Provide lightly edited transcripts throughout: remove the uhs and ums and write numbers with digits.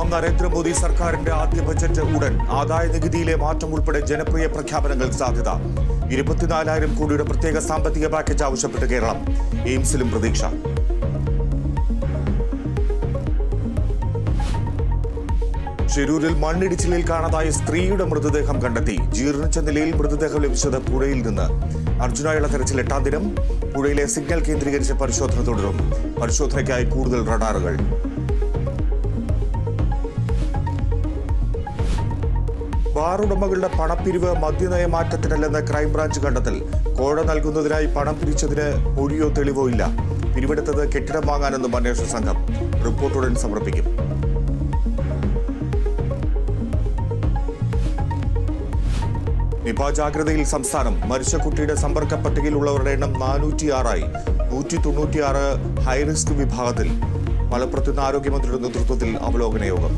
ഒന്നാം നരേന്ദ്രമോദി സർക്കാരിന്റെ ആദ്യ ബജറ്റ് ഉടൻ. ആദായ നികുതിയിലെ മാറ്റം ഉൾപ്പെടെ ജനപ്രിയ പ്രഖ്യാപനങ്ങൾ സാധ്യത. 24,000 കോടിയുടെ പ്രത്യേക സാമ്പത്തിക പാക്കേജ് ആവശ്യപ്പെട്ട് കേരളം. എയിംസിലും പ്രതീക്ഷ. ഷിരൂരിൽ മണ്ണിടിച്ചിലിൽ കാണാതായ സ്ത്രീയുടെ മൃതദേഹം കണ്ടെത്തി. ജീർണിച്ച നിലയിൽ മൃതദേഹം ലഭിച്ചത് പുഴയിൽ നിന്ന്. അർജുനായുള്ള തെരച്ചിൽ 8ാം ദിനം. പുഴയിലെ സിഗ്നൽ കേന്ദ്രീകരിച്ച് പരിശോധന തുടരും. പരിശോധനയ്ക്കായി കൂടുതൽ റഡാറുകൾ. ബാറുടമകളുടെ പണപ്പിരിവ് മദ്യനയമാറ്റത്തിനല്ലെന്ന് ക്രൈംബ്രാഞ്ച് കണ്ടെത്തൽ. കോഴ നൽകുന്നതിനായി പണം പിരിച്ചതിന് മൊഴിയോ തെളിവോ ഇല്ല. പിരിവെടുത്തത് കെട്ടിടം വാങ്ങാനെന്നും അന്വേഷണ സംഘം. റിപ്പോർട്ടുടൻ സമർപ്പിക്കും. നിപ ജാഗ്രതയിൽ സംസ്ഥാനം. മരിച്ച കുട്ടിയുടെ സമ്പർക്ക പട്ടികയിലുള്ളവരുടെ എണ്ണം 406ആയി. 196 ഹൈറിസ്ക് വിഭാഗത്തിൽ. മലപ്പുറത്ത് നിന്ന് ആരോഗ്യമന്ത്രിയുടെ നേതൃത്വത്തിൽ അവലോകന യോഗം.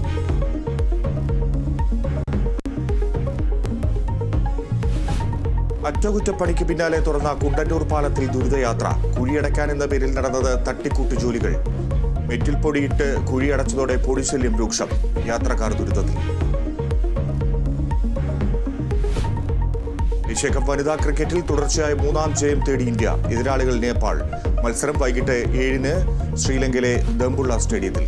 അറ്റകുറ്റപ്പണിക്ക് പിന്നാലെ തുറന്ന കുണ്ടന്നൂർ പാലത്തിൽ ദുരിതയാത്ര. കുഴിയടയ്ക്കാനെന്ന പേരിൽ നടന്നത് തട്ടിക്കൂട്ട് ജോലികൾ. മെറ്റിൽ പൊടിയിട്ട് കുഴിയടച്ചതോടെ പൊടിശല്യം രൂക്ഷം. യാത്രക്കാർ ദുരിതത്തിൽ. ഏഷ്യാകപ്പ് വനിതാ ക്രിക്കറ്റിൽ തുടർച്ചയായ 3ാം ജയം തേടി ഇന്ത്യ. എതിരാളികൾ നേപ്പാൾ. മത്സരം വൈകിട്ട് 7-ന് ശ്രീലങ്കയിലെ ദംബുള്ള സ്റ്റേഡിയത്തിൽ.